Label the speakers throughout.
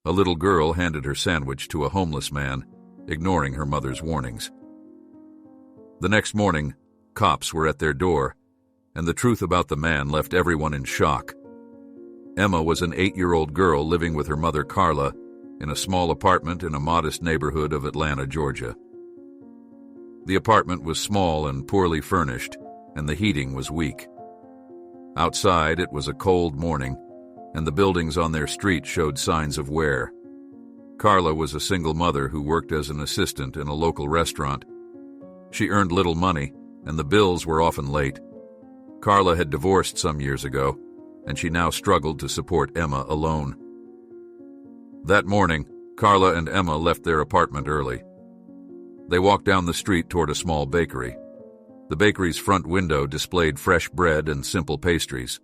Speaker 1: A little girl handed her sandwich to a homeless man, ignoring her mother's warnings. The next morning, cops were at their door, and the truth about the man left everyone in shock. Emma was an 8-year-old girl living with her mother Carla in a small apartment in a modest neighborhood of Atlanta, Georgia. The apartment was small and poorly furnished, and the heating was weak. Outside, it was a cold morning, and the buildings on their street showed signs of wear. Carla was a single mother who worked as an assistant in a local restaurant. She earned little money, and the bills were often late. Carla had divorced some years ago, and she now struggled to support Emma alone. That morning, Carla and Emma left their apartment early. They walked down the street toward a small bakery. The bakery's front window displayed fresh bread and simple pastries.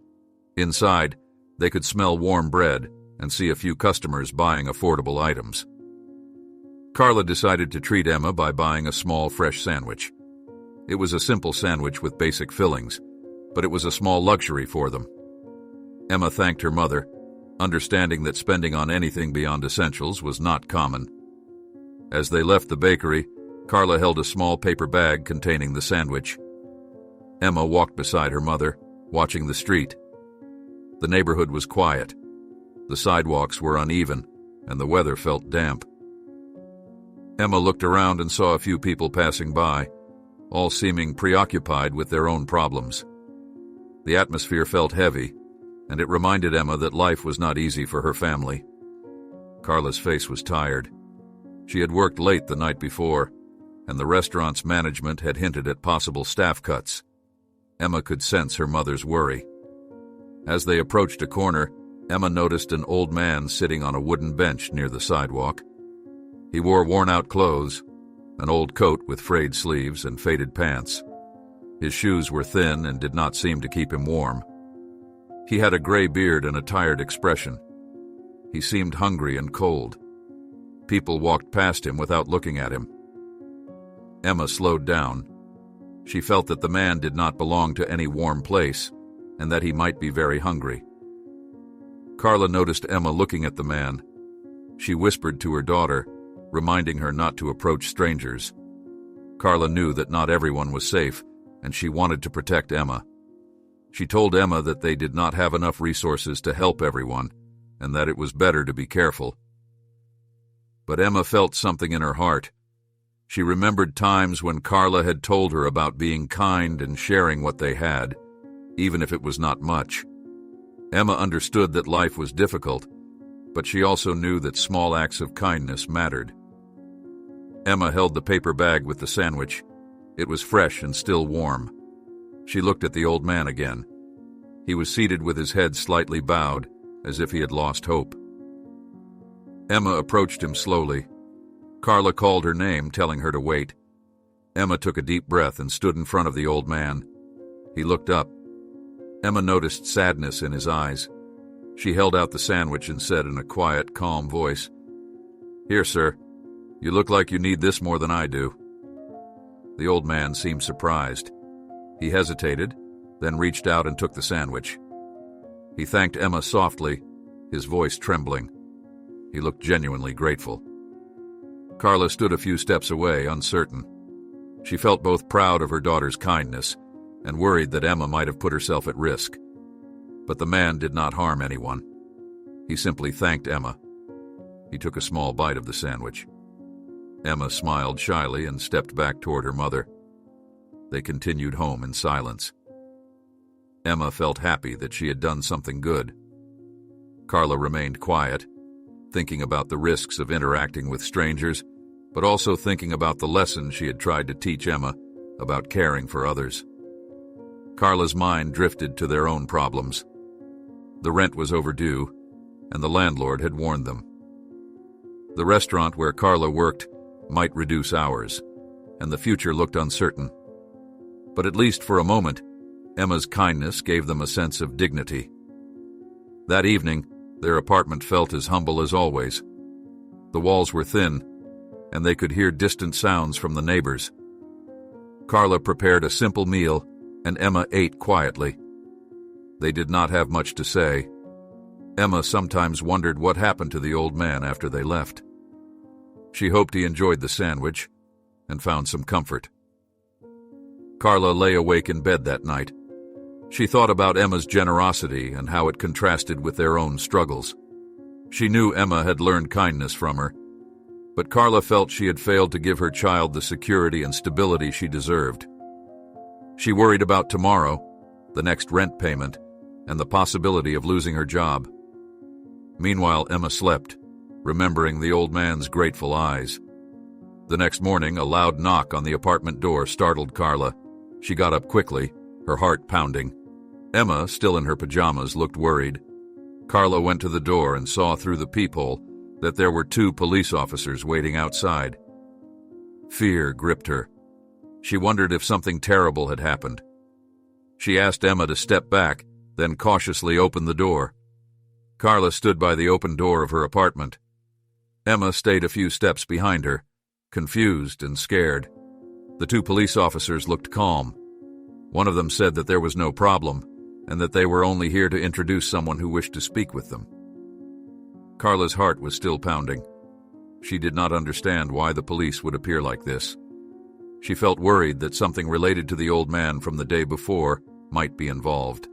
Speaker 1: Inside, they could smell warm bread and see a few customers buying affordable items. Carla decided to treat Emma by buying a small fresh sandwich. It was a simple sandwich with basic fillings, but it was a small luxury for them. Emma thanked her mother, understanding that spending on anything beyond essentials was not common. As they left the bakery, Carla held a small paper bag containing the sandwich. Emma walked beside her mother, watching the street. The neighborhood was quiet. The sidewalks were uneven, and the weather felt damp. Emma looked around and saw a few people passing by, all seeming preoccupied with their own problems. The atmosphere felt heavy, and it reminded Emma that life was not easy for her family. Carla's face was tired. She had worked late the night before, and the restaurant's management had hinted at possible staff cuts. Emma could sense her mother's worry. As they approached a corner, Emma noticed an old man sitting on a wooden bench near the sidewalk. He wore worn-out clothes, an old coat with frayed sleeves and faded pants. His shoes were thin and did not seem to keep him warm. He had a gray beard and a tired expression. He seemed hungry and cold. People walked past him without looking at him. Emma slowed down. She felt that the man did not belong to any warm place, and that he might be very hungry. Carla noticed Emma looking at the man. She whispered to her daughter, reminding her not to approach strangers. Carla knew that not everyone was safe, and she wanted to protect Emma. She told Emma that they did not have enough resources to help everyone, and that it was better to be careful. But Emma felt something in her heart. She remembered times when Carla had told her about being kind and sharing what they had, even if it was not much. Emma understood that life was difficult, but she also knew that small acts of kindness mattered. Emma held the paper bag with the sandwich. It was fresh and still warm. She looked at the old man again. He was seated with his head slightly bowed, as if he had lost hope. Emma approached him slowly. Carla called her name, telling her to wait. Emma took a deep breath and stood in front of the old man. He looked up. Emma noticed sadness in his eyes. She held out the sandwich and said in a quiet, calm voice, "Here, sir. You look like you need this more than I do." The old man seemed surprised. He hesitated, then reached out and took the sandwich. He thanked Emma softly, his voice trembling. He looked genuinely grateful. Carla stood a few steps away, uncertain. She felt both proud of her daughter's kindness and worried that Emma might have put herself at risk. But the man did not harm anyone. He simply thanked Emma. He took a small bite of the sandwich. Emma smiled shyly and stepped back toward her mother. They continued home in silence. Emma felt happy that she had done something good. Carla remained quiet, thinking about the risks of interacting with strangers, but also thinking about the lesson she had tried to teach Emma about caring for others. Carla's mind drifted to their own problems. The rent was overdue, and the landlord had warned them. The restaurant where Carla worked might reduce hours, and the future looked uncertain. But at least for a moment, Emma's kindness gave them a sense of dignity. That evening, their apartment felt as humble as always. The walls were thin, and they could hear distant sounds from the neighbors. Carla prepared a simple meal, and Emma ate quietly. They did not have much to say. Emma sometimes wondered what happened to the old man after they left. She hoped he enjoyed the sandwich and found some comfort. Carla lay awake in bed that night. She thought about Emma's generosity and how it contrasted with their own struggles. She knew Emma had learned kindness from her, but Carla felt she had failed to give her child the security and stability she deserved. She worried about tomorrow, the next rent payment, and the possibility of losing her job. Meanwhile, Emma slept, remembering the old man's grateful eyes. The next morning, a loud knock on the apartment door startled Carla. She got up quickly, her heart pounding. Emma, still in her pajamas, looked worried. Carla went to the door and saw through the peephole that there were 2 police officers waiting outside. Fear gripped her. She wondered if something terrible had happened. She asked Emma to step back, then cautiously opened the door. Carla stood by the open door of her apartment. Emma stayed a few steps behind her, confused and scared. The 2 police officers looked calm. One of them said that there was no problem, and that they were only here to introduce someone who wished to speak with them. Carla's heart was still pounding. She did not understand why the police would appear like this. She felt worried that something related to the old man from the day before might be involved.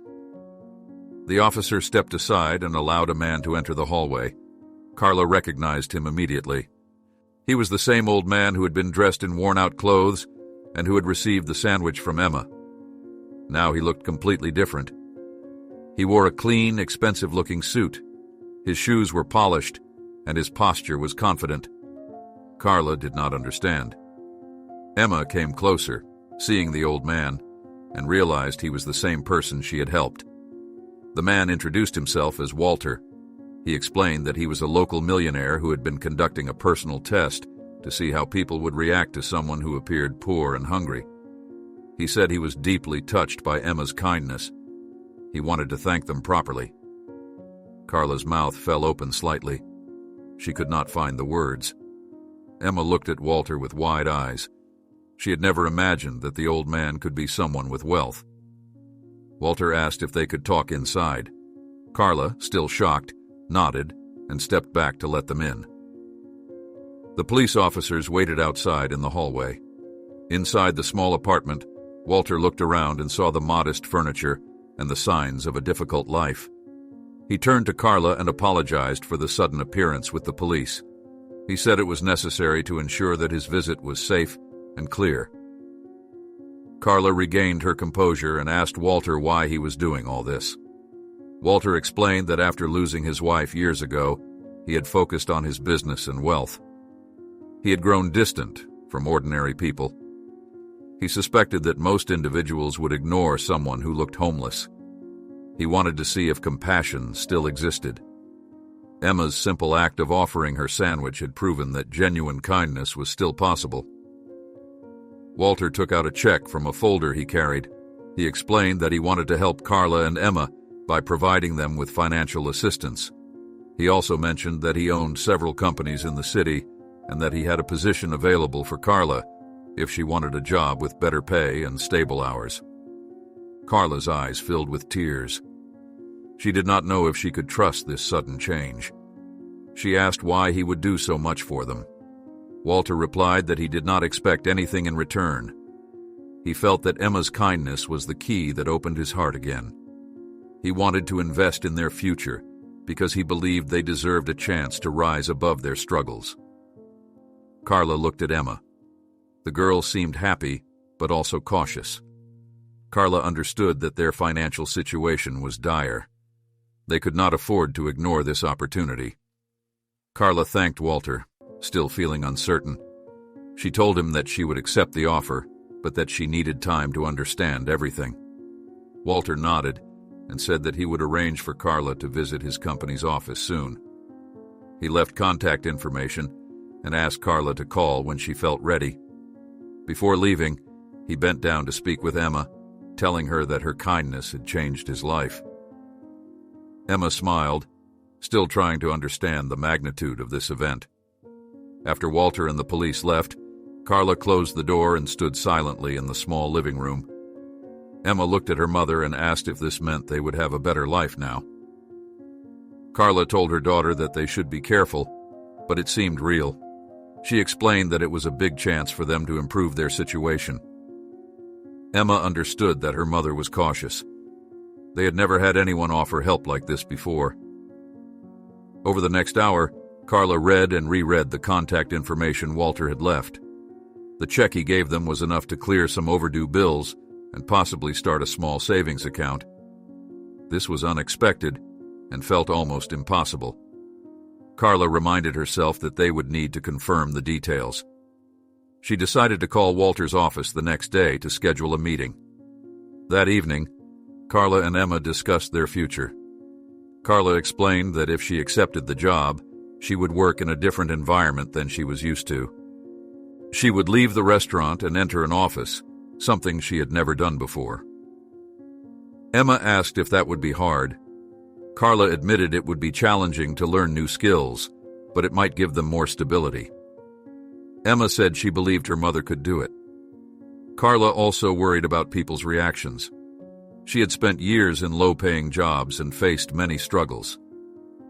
Speaker 1: The officer stepped aside and allowed a man to enter the hallway. Carla recognized him immediately. He was the same old man who had been dressed in worn-out clothes and who had received the sandwich from Emma. Now he looked completely different. He wore a clean, expensive-looking suit. His shoes were polished, and his posture was confident. Carla did not understand. Emma came closer, seeing the old man, and realized he was the same person she had helped. The man introduced himself as Walter. He explained that he was a local millionaire who had been conducting a personal test to see how people would react to someone who appeared poor and hungry. He said he was deeply touched by Emma's kindness. He wanted to thank them properly. Carla's mouth fell open slightly. She could not find the words. Emma looked at Walter with wide eyes. She had never imagined that the old man could be someone with wealth. Walter asked if they could talk inside. Carla, still shocked, nodded and stepped back to let them in. The police officers waited outside in the hallway. Inside the small apartment, Walter looked around and saw the modest furniture and the signs of a difficult life. He turned to Carla and apologized for the sudden appearance with the police. He said it was necessary to ensure that his visit was safe and clear. Carla regained her composure and asked Walter why he was doing all this. Walter explained that after losing his wife years ago, he had focused on his business and wealth. He had grown distant from ordinary people. He suspected that most individuals would ignore someone who looked homeless. He wanted to see if compassion still existed. Emma's simple act of offering her sandwich had proven that genuine kindness was still possible. Walter took out a check from a folder he carried. He explained that he wanted to help Carla and Emma by providing them with financial assistance. He also mentioned that he owned several companies in the city and that he had a position available for Carla if she wanted a job with better pay and stable hours. Carla's eyes filled with tears. She did not know if she could trust this sudden change. She asked why he would do so much for them. Walter replied that he did not expect anything in return. He felt that Emma's kindness was the key that opened his heart again. He wanted to invest in their future because he believed they deserved a chance to rise above their struggles. Carla looked at Emma. The girl seemed happy, but also cautious. Carla understood that their financial situation was dire. They could not afford to ignore this opportunity. Carla thanked Walter, still feeling uncertain. She told him that she would accept the offer, but that she needed time to understand everything. Walter nodded and said that he would arrange for Carla to visit his company's office soon. He left contact information and asked Carla to call when she felt ready. Before leaving, he bent down to speak with Emma, telling her that her kindness had changed his life. Emma smiled, still trying to understand the magnitude of this event. After Walter and the police left, Carla closed the door and stood silently in the small living room. Emma looked at her mother and asked if this meant they would have a better life now. Carla told her daughter that they should be careful, but it seemed real. She explained that it was a big chance for them to improve their situation. Emma understood that her mother was cautious. They had never had anyone offer help like this before. Over the next hour, Carla read and reread the contact information Walter had left. The check he gave them was enough to clear some overdue bills and possibly start a small savings account. This was unexpected and felt almost impossible. Carla reminded herself that they would need to confirm the details. She decided to call Walter's office the next day to schedule a meeting. That evening, Carla and Emma discussed their future. Carla explained that if she accepted the job, she would work in a different environment than she was used to. She would leave the restaurant and enter an office, something she had never done before. Emma asked if that would be hard. Carla admitted it would be challenging to learn new skills, but it might give them more stability. Emma said she believed her mother could do it. Carla also worried about people's reactions. She had spent years in low-paying jobs and faced many struggles.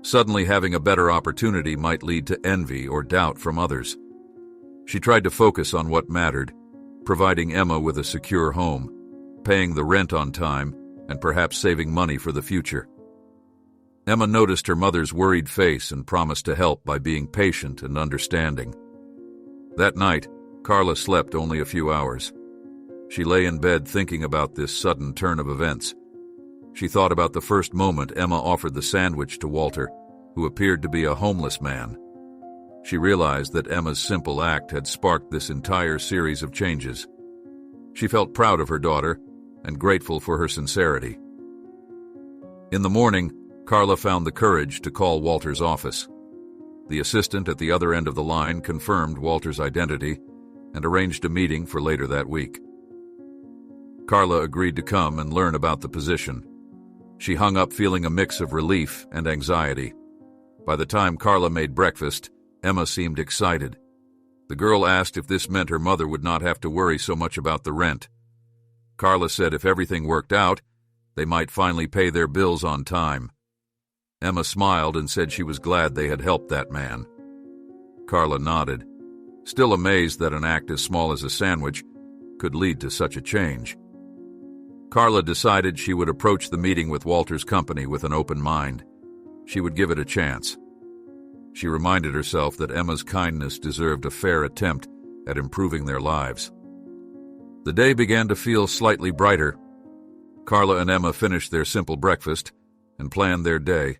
Speaker 1: Suddenly having a better opportunity might lead to envy or doubt from others. She tried to focus on what mattered, providing Emma with a secure home, paying the rent on time, and perhaps saving money for the future. Emma noticed her mother's worried face and promised to help by being patient and understanding. That night, Carla slept only a few hours. She lay in bed thinking about this sudden turn of events. She thought about the first moment Emma offered the sandwich to Walter, who appeared to be a homeless man. She realized that Emma's simple act had sparked this entire series of changes. She felt proud of her daughter and grateful for her sincerity. In the morning, Carla found the courage to call Walter's office. The assistant at the other end of the line confirmed Walter's identity and arranged a meeting for later that week. Carla agreed to come and learn about the position. She hung up feeling a mix of relief and anxiety. By the time Carla made breakfast, Emma seemed excited. The girl asked if this meant her mother would not have to worry so much about the rent. Carla said if everything worked out, they might finally pay their bills on time. Emma smiled and said she was glad they had helped that man. Carla nodded, still amazed that an act as small as a sandwich could lead to such a change. Carla decided she would approach the meeting with Walter's company with an open mind. She would give it a chance. She reminded herself that Emma's kindness deserved a fair attempt at improving their lives. The day began to feel slightly brighter. Carla and Emma finished their simple breakfast and planned their day,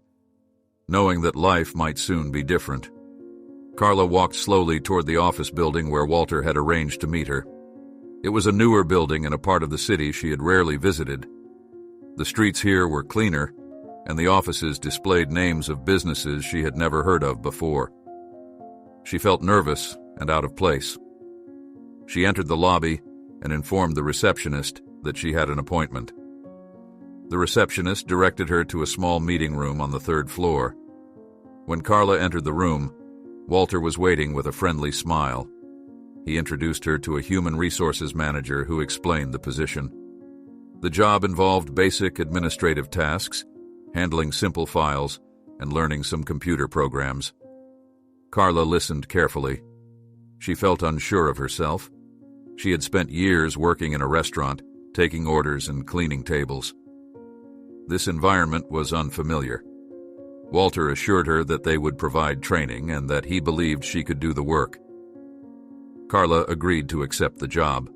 Speaker 1: knowing that life might soon be different. Carla walked slowly toward the office building where Walter had arranged to meet her. It was a newer building in a part of the city she had rarely visited. The streets here were cleaner, and the offices displayed names of businesses she had never heard of before. She felt nervous and out of place. She entered the lobby and informed the receptionist that she had an appointment. The receptionist directed her to a small meeting room on the third floor. When Carla entered the room, Walter was waiting with a friendly smile. He introduced her to a human resources manager who explained the position. The job involved basic administrative tasks, handling simple files, and learning some computer programs. Carla listened carefully. She felt unsure of herself. She had spent years working in a restaurant, taking orders and cleaning tables. This environment was unfamiliar. Walter assured her that they would provide training and that he believed she could do the work. Carla agreed to accept the job.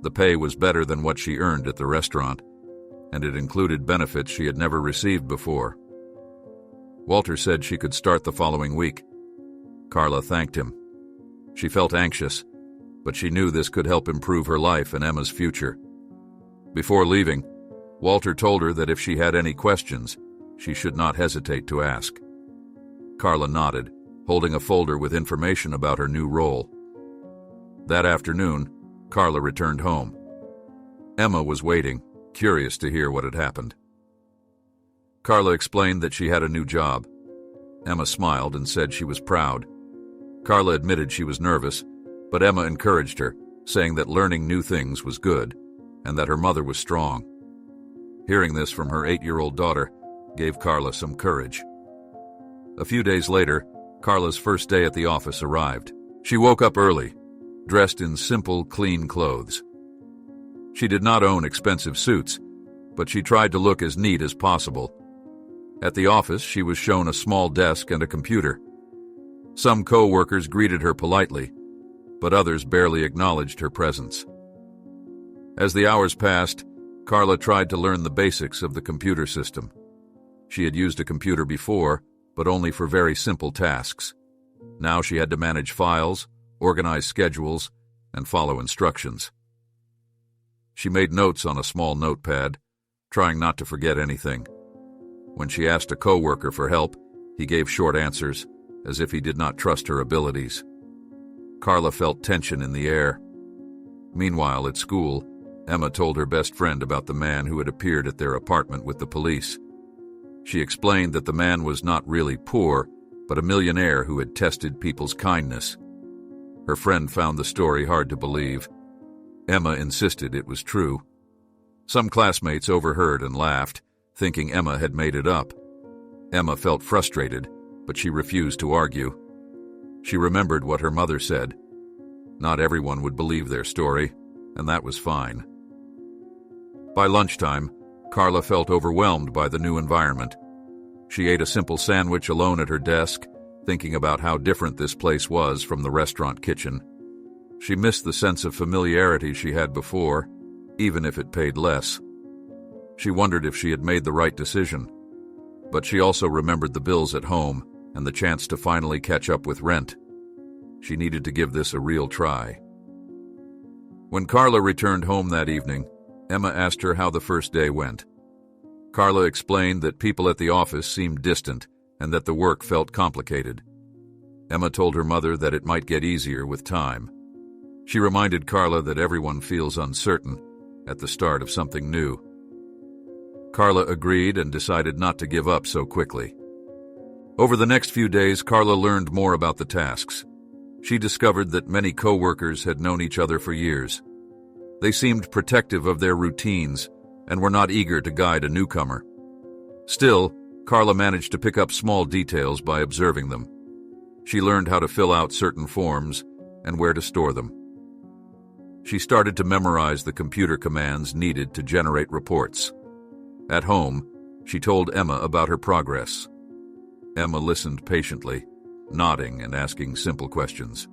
Speaker 1: The pay was better than what she earned at the restaurant, and it included benefits she had never received before. Walter said she could start the following week. Carla thanked him. She felt anxious, but she knew this could help improve her life and Emma's future. Before leaving, Walter told her that if she had any questions, she should not hesitate to ask. Carla nodded, holding a folder with information about her new role. That afternoon, Carla returned home. Emma was waiting, curious to hear what had happened. Carla explained that she had a new job. Emma smiled and said she was proud. Carla admitted she was nervous, but Emma encouraged her, saying that learning new things was good and that her mother was strong. Hearing this from her 8-year-old daughter gave Carla some courage. A few days later, Carla's first day at the office arrived. She woke up early, dressed in simple, clean clothes. She did not own expensive suits, but she tried to look as neat as possible. At the office, she was shown a small desk and a computer. Some co-workers greeted her politely, but others barely acknowledged her presence. As the hours passed, Carla tried to learn the basics of the computer system. She had used a computer before, but only for very simple tasks. Now she had to manage files, organize schedules, and follow instructions. She made notes on a small notepad, trying not to forget anything. When she asked a coworker for help, he gave short answers, as if he did not trust her abilities. Carla felt tension in the air. Meanwhile, at school, Emma told her best friend about the man who had appeared at their apartment with the police. She explained that the man was not really poor, but a millionaire who had tested people's kindness. Her friend found the story hard to believe. Emma insisted it was true. Some classmates overheard and laughed, thinking Emma had made it up. Emma felt frustrated, but she refused to argue. She remembered what her mother said. Not everyone would believe their story, and that was fine. By lunchtime, Carla felt overwhelmed by the new environment. She ate a simple sandwich alone at her desk, thinking about how different this place was from the restaurant kitchen. She missed the sense of familiarity she had before, even if it paid less. She wondered if she had made the right decision, but she also remembered the bills at home and the chance to finally catch up with rent. She needed to give this a real try. When Carla returned home that evening, Emma asked her how the first day went. Carla explained that people at the office seemed distant and that the work felt complicated. Emma told her mother that it might get easier with time. She reminded Carla that everyone feels uncertain at the start of something new. Carla agreed and decided not to give up so quickly. Over the next few days, Carla learned more about the tasks. She discovered that many co-workers had known each other for years. They seemed protective of their routines and were not eager to guide a newcomer. Still, Carla managed to pick up small details by observing them. She learned how to fill out certain forms and where to store them. She started to memorize the computer commands needed to generate reports. At home, she told Emma about her progress. Emma listened patiently, nodding and asking simple questions.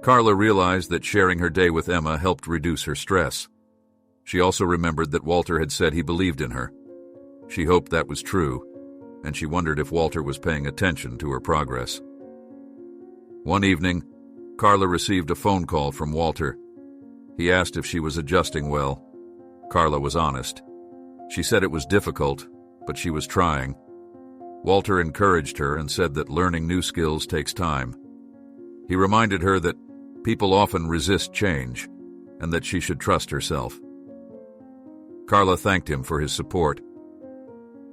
Speaker 1: Carla realized that sharing her day with Emma helped reduce her stress. She also remembered that Walter had said he believed in her. She hoped that was true, and she wondered if Walter was paying attention to her progress. One evening, Carla received a phone call from Walter. He asked if she was adjusting well. Carla was honest. She said it was difficult, but she was trying. Walter encouraged her and said that learning new skills takes time. He reminded her that people often resist change and that she should trust herself. Carla thanked him for his support.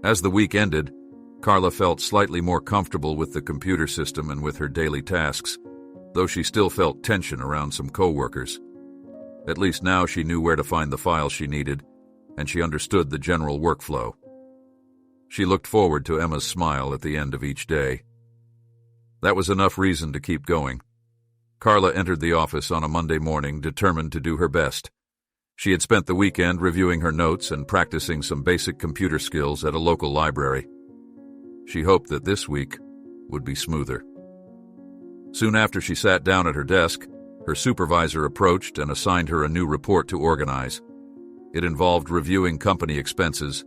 Speaker 1: As the week ended, Carla felt slightly more comfortable with the computer system and with her daily tasks, though she still felt tension around some co-workers. At least now she knew where to find the files she needed, and she understood the general workflow. She looked forward to Emma's smile at the end of each day. That was enough reason to keep going. Carla entered the office on a Monday morning, determined to do her best. She had spent the weekend reviewing her notes and practicing some basic computer skills at a local library. She hoped that this week would be smoother. Soon after she sat down at her desk, her supervisor approached and assigned her a new report to organize. It involved reviewing company expenses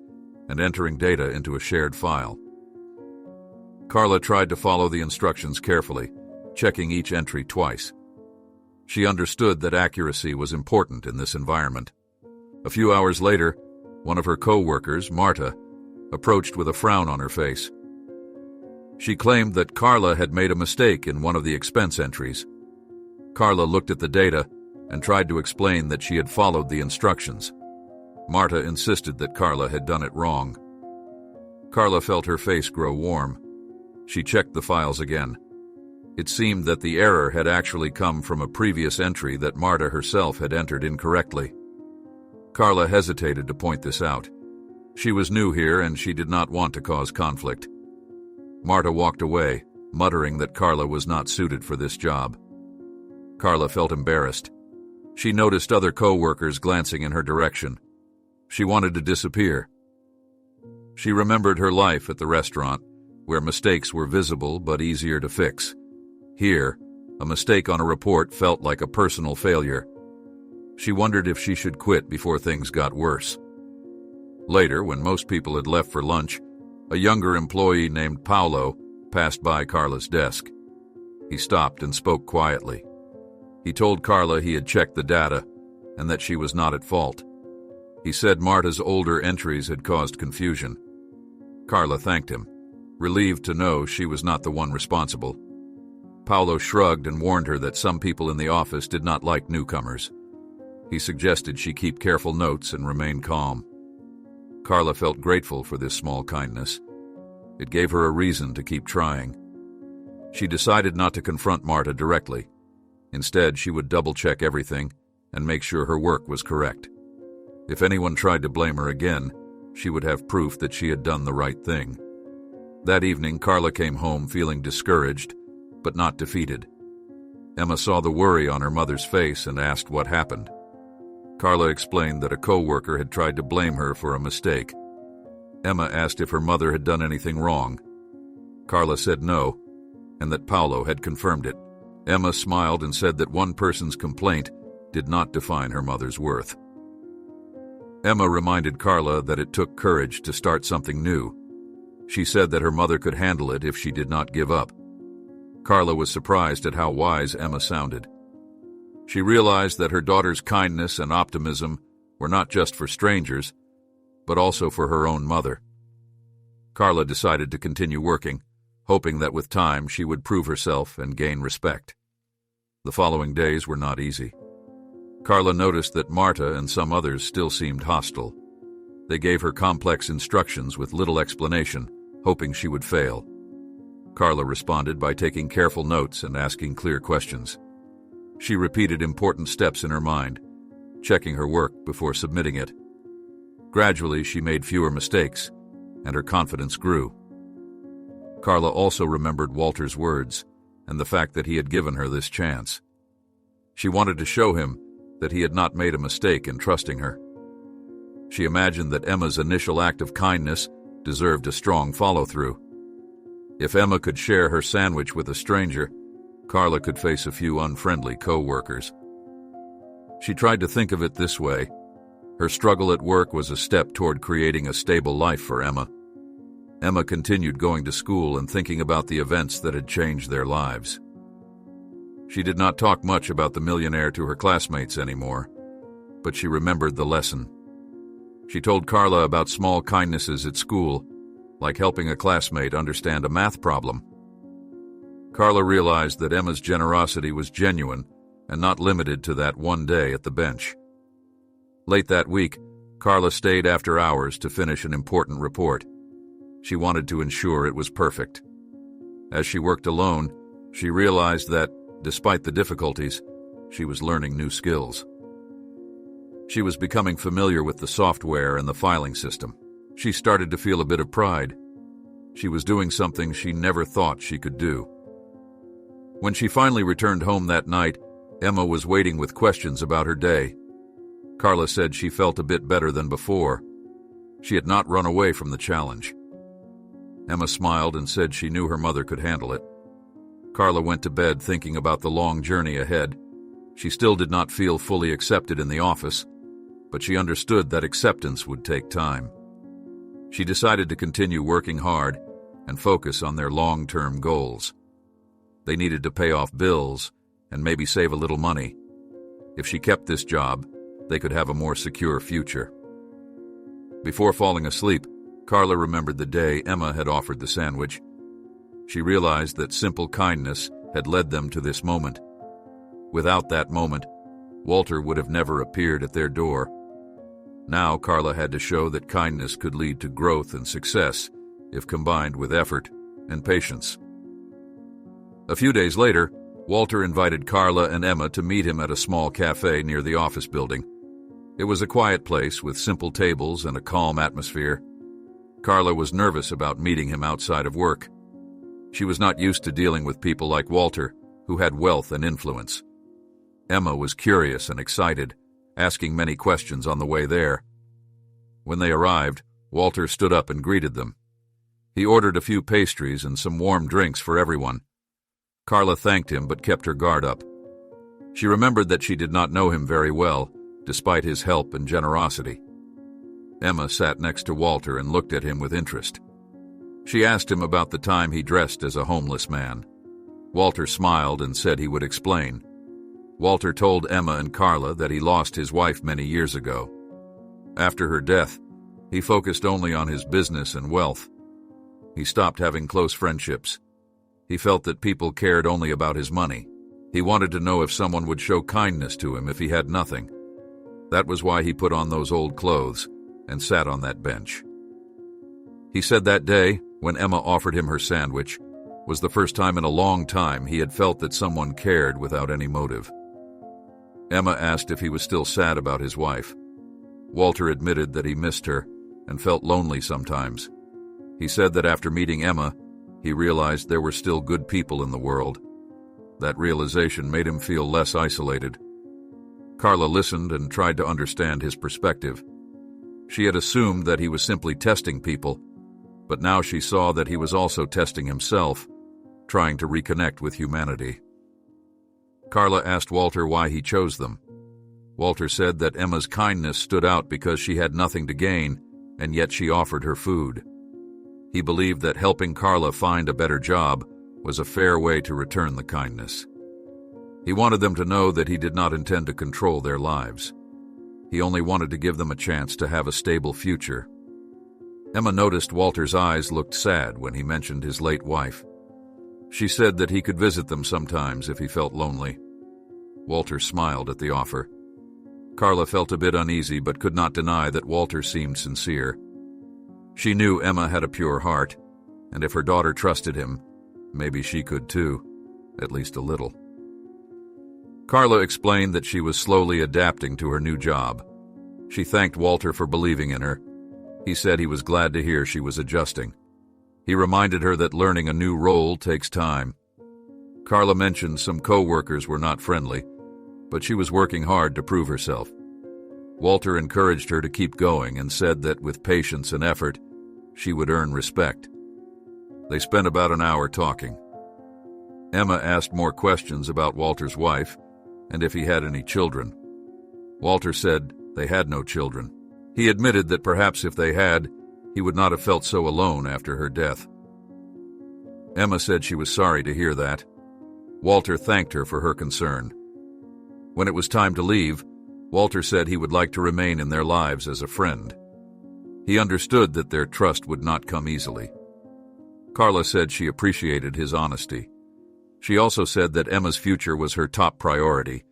Speaker 1: and entering data into a shared file. Carla tried to follow the instructions carefully, checking each entry twice. She understood that accuracy was important in this environment. A few hours later, one of her co-workers, Marta, approached with a frown on her face. She claimed that Carla had made a mistake in one of the expense entries. Carla looked at the data and tried to explain that she had followed the instructions. Marta insisted that Carla had done it wrong. Carla felt her face grow warm. She checked the files again. It seemed that the error had actually come from a previous entry that Marta herself had entered incorrectly. Carla hesitated to point this out. She was new here and she did not want to cause conflict. Marta walked away, muttering that Carla was not suited for this job. Carla felt embarrassed. She noticed other co-workers glancing in her direction. She wanted to disappear. She remembered her life at the restaurant, where mistakes were visible but easier to fix. Here, a mistake on a report felt like a personal failure. She wondered if she should quit before things got worse. Later, when most people had left for lunch, a younger employee named Paolo passed by Carla's desk. He stopped and spoke quietly. He told Carla he had checked the data and that she was not at fault. He said Marta's older entries had caused confusion. Carla thanked him, relieved to know she was not the one responsible. Paolo shrugged and warned her that some people in the office did not like newcomers. He suggested she keep careful notes and remain calm. Carla felt grateful for this small kindness. It gave her a reason to keep trying. She decided not to confront Marta directly. Instead, she would double-check everything and make sure her work was correct. If anyone tried to blame her again, she would have proof that she had done the right thing. That evening, Carla came home feeling discouraged, but not defeated. Emma saw the worry on her mother's face and asked what happened. Carla explained that a co-worker had tried to blame her for a mistake. Emma asked if her mother had done anything wrong. Carla said no, and that Paolo had confirmed it. Emma smiled and said that one person's complaint did not define her mother's worth. Emma reminded Carla that it took courage to start something new. She said that her mother could handle it if she did not give up. Carla was surprised at how wise Emma sounded. She realized that her daughter's kindness and optimism were not just for strangers, but also for her own mother. Carla decided to continue working, hoping that with time she would prove herself and gain respect. The following days were not easy. Carla noticed that Marta and some others still seemed hostile. They gave her complex instructions with little explanation, hoping she would fail. Carla responded by taking careful notes and asking clear questions. She repeated important steps in her mind, checking her work before submitting it. Gradually, she made fewer mistakes, and her confidence grew. Carla also remembered Walter's words and the fact that he had given her this chance. She wanted to show him that he had not made a mistake in trusting her. She imagined that Emma's initial act of kindness deserved a strong follow-through. If Emma could share her sandwich with a stranger, Carla could face a few unfriendly co-workers. She tried to think of it this way. Her struggle at work was a step toward creating a stable life for Emma. Emma continued going to school and thinking about the events that had changed their lives. She did not talk much about the millionaire to her classmates anymore, but she remembered the lesson. She told Carla about small kindnesses at school, like helping a classmate understand a math problem. Carla realized that Emma's generosity was genuine and not limited to that one day at the bench. Late that week, Carla stayed after hours to finish an important report. She wanted to ensure it was perfect. As she worked alone, she realized that, despite the difficulties, she was learning new skills. She was becoming familiar with the software and the filing system. She started to feel a bit of pride. She was doing something she never thought she could do. When she finally returned home that night, Emma was waiting with questions about her day. Carla said she felt a bit better than before. She had not run away from the challenge. Emma smiled and said she knew her mother could handle it. Carla went to bed thinking about the long journey ahead. She still did not feel fully accepted in the office, but she understood that acceptance would take time. She decided to continue working hard and focus on their long-term goals. They needed to pay off bills and maybe save a little money. If she kept this job, they could have a more secure future. Before falling asleep, Carla remembered the day Emma had offered the sandwich. She realized that simple kindness had led them to this moment. Without that moment, Walter would have never appeared at their door. Now Carla had to show that kindness could lead to growth and success if combined with effort and patience. A few days later, Walter invited Carla and Emma to meet him at a small cafe near the office building. It was a quiet place with simple tables and a calm atmosphere. Carla was nervous about meeting him outside of work. She was not used to dealing with people like Walter, who had wealth and influence. Emma was curious and excited, asking many questions on the way there. When they arrived, Walter stood up and greeted them. He ordered a few pastries and some warm drinks for everyone. Carla thanked him but kept her guard up. She remembered that she did not know him very well, despite his help and generosity. Emma sat next to Walter and looked at him with interest. She asked him about the time he dressed as a homeless man. Walter smiled and said he would explain. Walter told Emma and Carla that he lost his wife many years ago. After her death, he focused only on his business and wealth. He stopped having close friendships. He felt that people cared only about his money. He wanted to know if someone would show kindness to him if he had nothing. That was why he put on those old clothes and sat on that bench. He said that day, when Emma offered him her sandwich, was the first time in a long time he had felt that someone cared without any motive. Emma asked if he was still sad about his wife. Walter admitted that he missed her and felt lonely sometimes. He said that after meeting Emma, he realized there were still good people in the world. That realization made him feel less isolated. Carla listened and tried to understand his perspective. She had assumed that he was simply testing people, but now she saw that he was also testing himself, trying to reconnect with humanity. Carla asked Walter why he chose them. Walter said that Emma's kindness stood out because she had nothing to gain, and yet she offered her food. He believed that helping Carla find a better job was a fair way to return the kindness. He wanted them to know that he did not intend to control their lives. He only wanted to give them a chance to have a stable future. Emma noticed Walter's eyes looked sad when he mentioned his late wife. She said that he could visit them sometimes if he felt lonely. Walter smiled at the offer. Carla felt a bit uneasy but could not deny that Walter seemed sincere. She knew Emma had a pure heart, and if her daughter trusted him, maybe she could too, at least a little. Carla explained that she was slowly adapting to her new job. She thanked Walter for believing in her. He said he was glad to hear she was adjusting. He reminded her that learning a new role takes time. Carla mentioned some co-workers were not friendly, but she was working hard to prove herself. Walter encouraged her to keep going and said that with patience and effort, she would earn respect. They spent about an hour talking. Emma asked more questions about Walter's wife and if he had any children. Walter said they had no children. He admitted that perhaps if they had, he would not have felt so alone after her death. Emma said she was sorry to hear that. Walter thanked her for her concern. When it was time to leave, Walter said he would like to remain in their lives as a friend. He understood that their trust would not come easily. Carla said she appreciated his honesty. She also said that Emma's future was her top priority,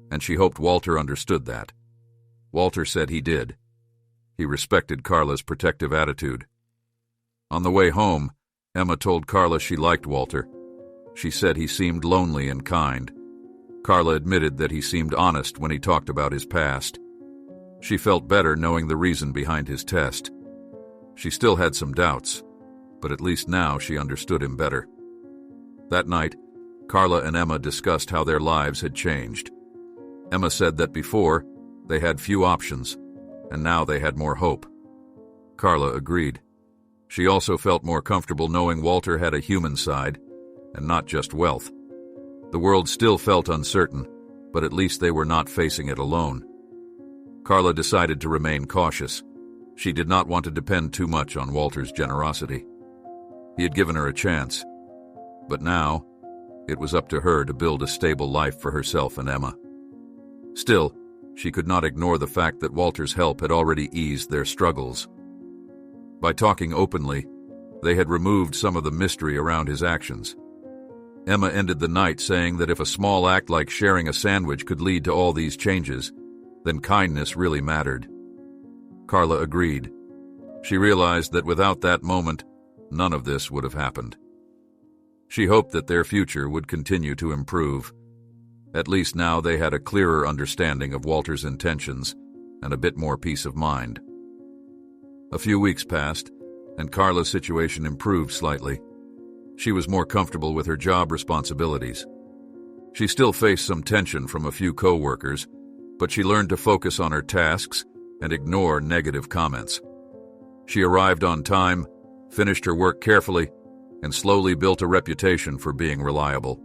Speaker 1: and she hoped Walter understood that. Walter said he did. He respected Carla's protective attitude. On the way home, Emma told Carla she liked Walter. She said he seemed lonely and kind. Carla admitted that he seemed honest when he talked about his past. She felt better knowing the reason behind his test. She still had some doubts, but at least now she understood him better. That night, Carla and Emma discussed how their lives had changed. Emma said that before, they had few options, and now they had more hope. Carla agreed. She also felt more comfortable knowing Walter had a human side, and not just wealth. The world still felt uncertain, but at least they were not facing it alone. Carla decided to remain cautious. She did not want to depend too much on Walter's generosity. He had given her a chance, but now it was up to her to build a stable life for herself and Emma. Still, she could not ignore the fact that Walter's help had already eased their struggles. By talking openly, they had removed some of the mystery around his actions. Emma ended the night saying that if a small act like sharing a sandwich could lead to all these changes, then kindness really mattered. Carla agreed. She realized that without that moment, none of this would have happened. She hoped that their future would continue to improve. At least now they had a clearer understanding of Walter's intentions and a bit more peace of mind. A few weeks passed, and Carla's situation improved slightly. She was more comfortable with her job responsibilities. She still faced some tension from a few co-workers, but she learned to focus on her tasks and ignore negative comments. She arrived on time, finished her work carefully, and slowly built a reputation for being reliable.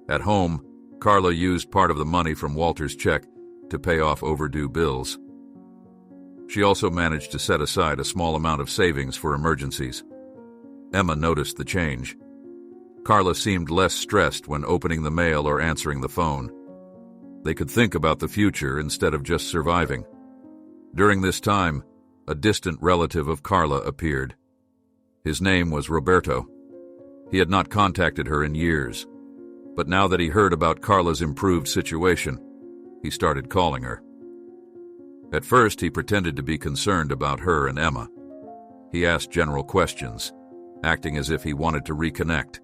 Speaker 1: At home, Carla used part of the money from Walter's check to pay off overdue bills. She also managed to set aside a small amount of savings for emergencies. Emma noticed the change. Carla seemed less stressed when opening the mail or answering the phone. They could think about the future instead of just surviving. During this time, a distant relative of Carla appeared. His name was Roberto. He had not contacted her in years, but now that he heard about Carla's improved situation, he started calling her. At first, he pretended to be concerned about her and Emma. He asked general questions, acting as if he wanted to reconnect.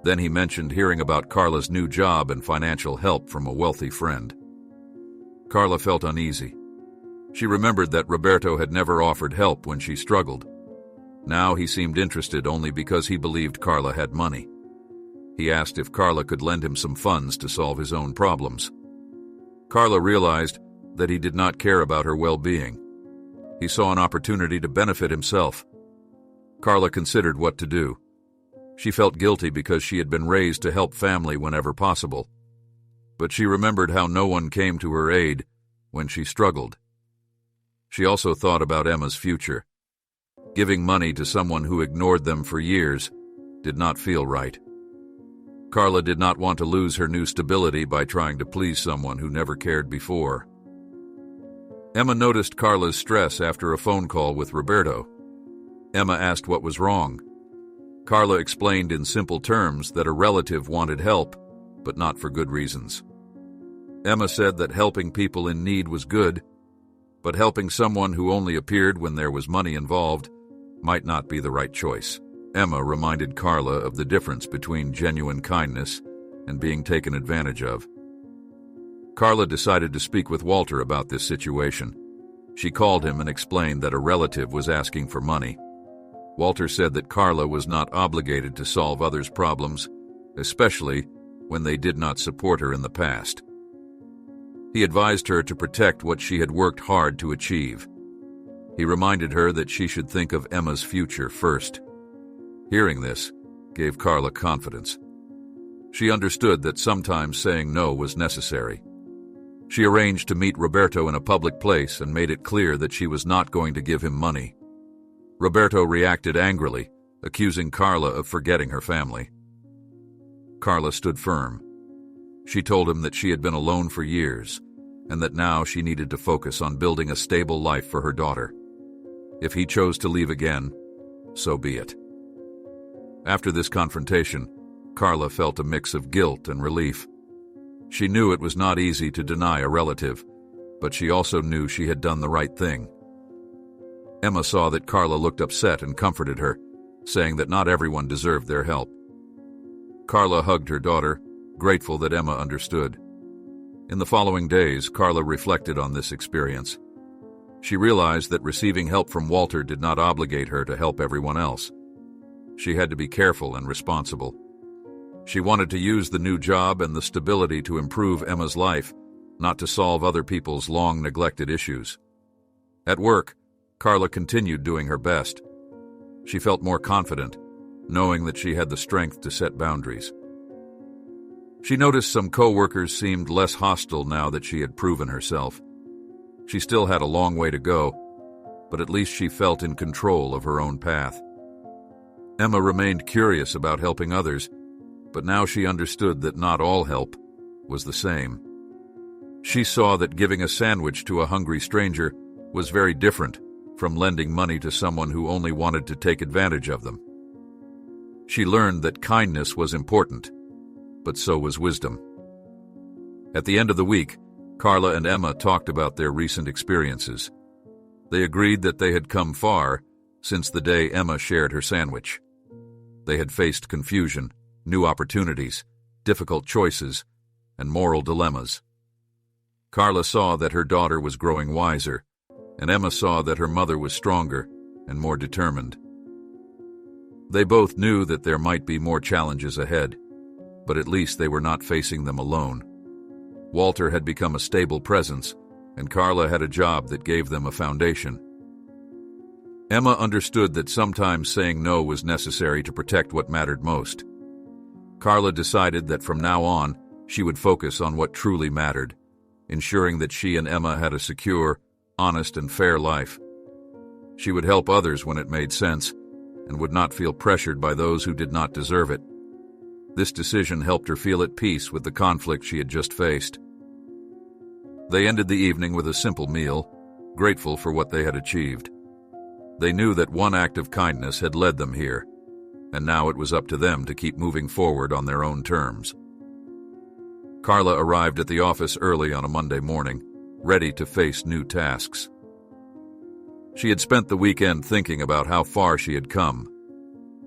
Speaker 1: Then he mentioned hearing about Carla's new job and financial help from a wealthy friend. Carla felt uneasy. She remembered that Roberto had never offered help when she struggled. Now he seemed interested only because he believed Carla had money. He asked if Carla could lend him some funds to solve his own problems. Carla realized that he did not care about her well-being. He saw an opportunity to benefit himself. Carla considered what to do. She felt guilty because she had been raised to help family whenever possible. But she remembered how no one came to her aid when she struggled. She also thought about Emma's future. Giving money to someone who ignored them for years did not feel right. Carla did not want to lose her new stability by trying to please someone who never cared before. Emma noticed Carla's stress after a phone call with Roberto. Emma asked what was wrong. Carla explained in simple terms that a relative wanted help, but not for good reasons. Emma said that helping people in need was good, but helping someone who only appeared when there was money involved might not be the right choice. Emma reminded Carla of the difference between genuine kindness and being taken advantage of. Carla decided to speak with Walter about this situation. She called him and explained that a relative was asking for money. Walter said that Carla was not obligated to solve others' problems, especially when they did not support her in the past. He advised her to protect what she had worked hard to achieve. He reminded her that she should think of Emma's future first. Hearing this gave Carla confidence. She understood that sometimes saying no was necessary. She arranged to meet Roberto in a public place and made it clear that she was not going to give him money. Roberto reacted angrily, accusing Carla of forgetting her family. Carla stood firm. She told him that she had been alone for years and that now she needed to focus on building a stable life for her daughter. If he chose to leave again, so be it. After this confrontation, Carla felt a mix of guilt and relief. She knew it was not easy to deny a relative, but she also knew she had done the right thing. Emma saw that Carla looked upset and comforted her, saying that not everyone deserved their help. Carla hugged her daughter, grateful that Emma understood. In the following days, Carla reflected on this experience. She realized that receiving help from Walter did not obligate her to help everyone else. She had to be careful and responsible. She wanted to use the new job and the stability to improve Emma's life, not to solve other people's long-neglected issues. At work, Carla continued doing her best. She felt more confident, knowing that she had the strength to set boundaries. She noticed some co-workers seemed less hostile now that she had proven herself. She still had a long way to go, but at least she felt in control of her own path. Emma remained curious about helping others, but now she understood that not all help was the same. She saw that giving a sandwich to a hungry stranger was very different from lending money to someone who only wanted to take advantage of them. She learned that kindness was important, but so was wisdom. At the end of the week, Carla and Emma talked about their recent experiences. They agreed that they had come far since the day Emma shared her sandwich. They had faced confusion, new opportunities, difficult choices, and moral dilemmas. Carla saw that her daughter was growing wiser, and Emma saw that her mother was stronger and more determined. They both knew that there might be more challenges ahead, but at least they were not facing them alone. Walter had become a stable presence, and Carla had a job that gave them a foundation. Emma understood that sometimes saying no was necessary to protect what mattered most. Carla decided that from now on, she would focus on what truly mattered, ensuring that she and Emma had a secure, honest, and fair life. She would help others when it made sense, and would not feel pressured by those who did not deserve it. This decision helped her feel at peace with the conflict she had just faced. They ended the evening with a simple meal, grateful for what they had achieved. They knew that one act of kindness had led them here, and now it was up to them to keep moving forward on their own terms. Carla arrived at the office early on a Monday morning, ready to face new tasks. She had spent the weekend thinking about how far she had come.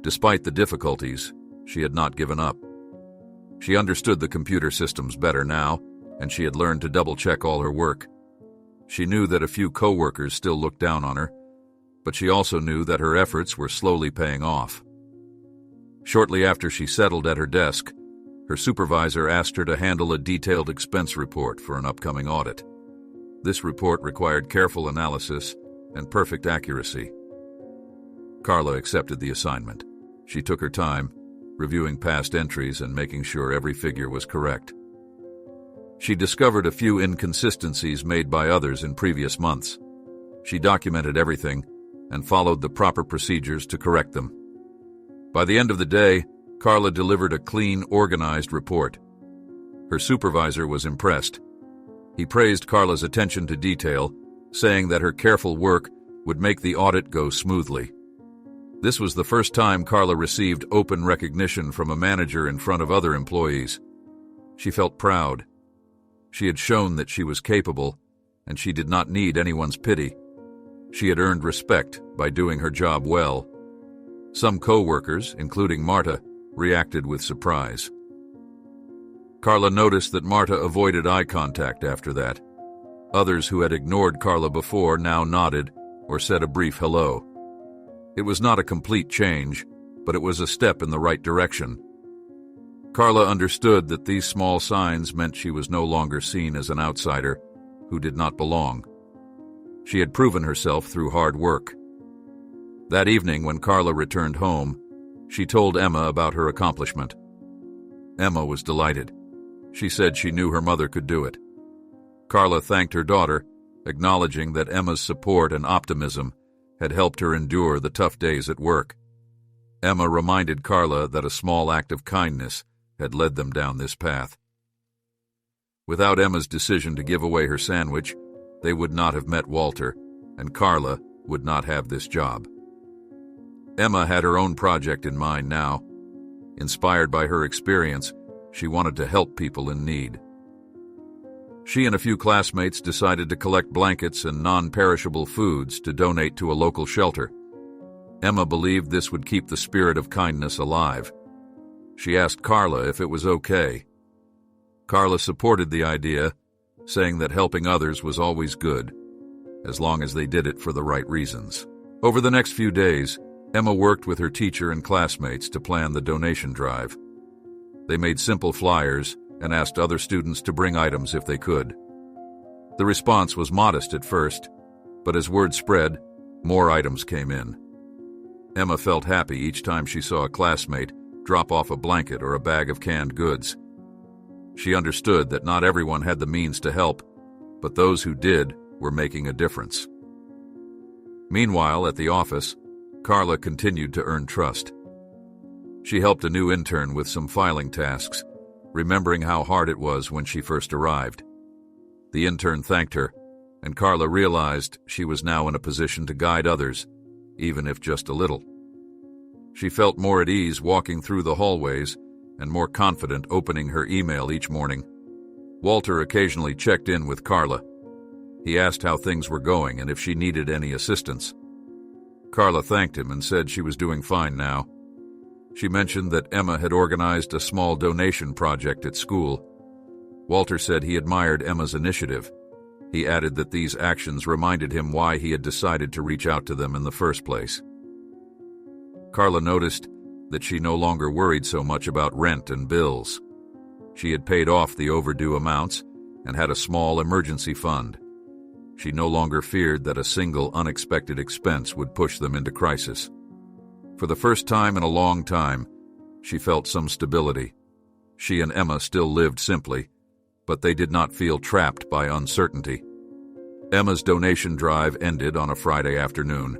Speaker 1: Despite the difficulties, she had not given up. She understood the computer systems better now, and she had learned to double-check all her work. She knew that a few co-workers still looked down on her, but she also knew that her efforts were slowly paying off. Shortly after she settled at her desk, her supervisor asked her to handle a detailed expense report for an upcoming audit. This report required careful analysis and perfect accuracy. Carla accepted the assignment. She took her time, reviewing past entries and making sure every figure was correct. She discovered a few inconsistencies made by others in previous months. She documented everything and followed the proper procedures to correct them. By the end of the day, Carla delivered a clean, organized report. Her supervisor was impressed. He praised Carla's attention to detail, saying that her careful work would make the audit go smoothly. This was the first time Carla received open recognition from a manager in front of other employees. She felt proud. She had shown that she was capable, and she did not need anyone's pity. She had earned respect by doing her job well. Some co-workers, including Marta, reacted with surprise. Carla noticed that Marta avoided eye contact after that. Others who had ignored Carla before now nodded or said a brief hello. It was not a complete change, but it was a step in the right direction. Carla understood that these small signs meant she was no longer seen as an outsider who did not belong. She had proven herself through hard work. That evening, when Carla returned home, she told Emma about her accomplishment. Emma was delighted. She said she knew her mother could do it. Carla thanked her daughter, acknowledging that Emma's support and optimism had helped her endure the tough days at work. Emma reminded Carla that a small act of kindness had led them down this path. Without Emma's decision to give away her sandwich, they would not have met Walter, and Carla would not have this job. Emma had her own project in mind now. Inspired by her experience, she wanted to help people in need. She and a few classmates decided to collect blankets and non-perishable foods to donate to a local shelter. Emma believed this would keep the spirit of kindness alive. She asked Carla if it was okay. Carla supported the idea, saying that helping others was always good, as long as they did it for the right reasons. Over the next few days, Emma worked with her teacher and classmates to plan the donation drive. They made simple flyers and asked other students to bring items if they could. The response was modest at first, but as word spread, more items came in. Emma felt happy each time she saw a classmate drop off a blanket or a bag of canned goods. She understood that not everyone had the means to help, but those who did were making a difference. Meanwhile, at the office, Carla continued to earn trust. She helped a new intern with some filing tasks, remembering how hard it was when she first arrived. The intern thanked her, and Carla realized she was now in a position to guide others, even if just a little. She felt more at ease walking through the hallways and more confident opening her email each morning. Walter occasionally checked in with Carla. He asked how things were going and if she needed any assistance. Carla thanked him and said she was doing fine now. She mentioned that Emma had organized a small donation project at school. Walter said he admired Emma's initiative. He added that these actions reminded him why he had decided to reach out to them in the first place. Carla noticed that she no longer worried so much about rent and bills. She had paid off the overdue amounts and had a small emergency fund. She no longer feared that a single unexpected expense would push them into crisis. For the first time in a long time, she felt some stability. She and Emma still lived simply, but they did not feel trapped by uncertainty. Emma's donation drive ended on a Friday afternoon.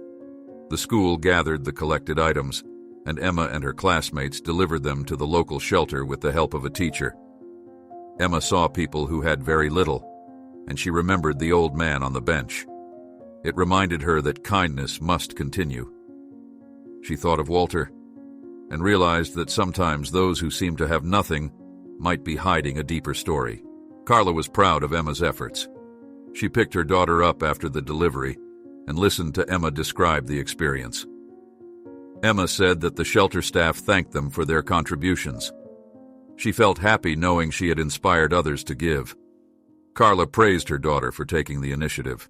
Speaker 1: The school gathered the collected items, and Emma and her classmates delivered them to the local shelter with the help of a teacher. Emma saw people who had very little, and she remembered the old man on the bench. It reminded her that kindness must continue. She thought of Walter and realized that sometimes those who seem to have nothing might be hiding a deeper story. Carla was proud of Emma's efforts. She picked her daughter up after the delivery and listened to Emma describe the experience. Emma said that the shelter staff thanked them for their contributions. She felt happy knowing she had inspired others to give. Carla praised her daughter for taking the initiative.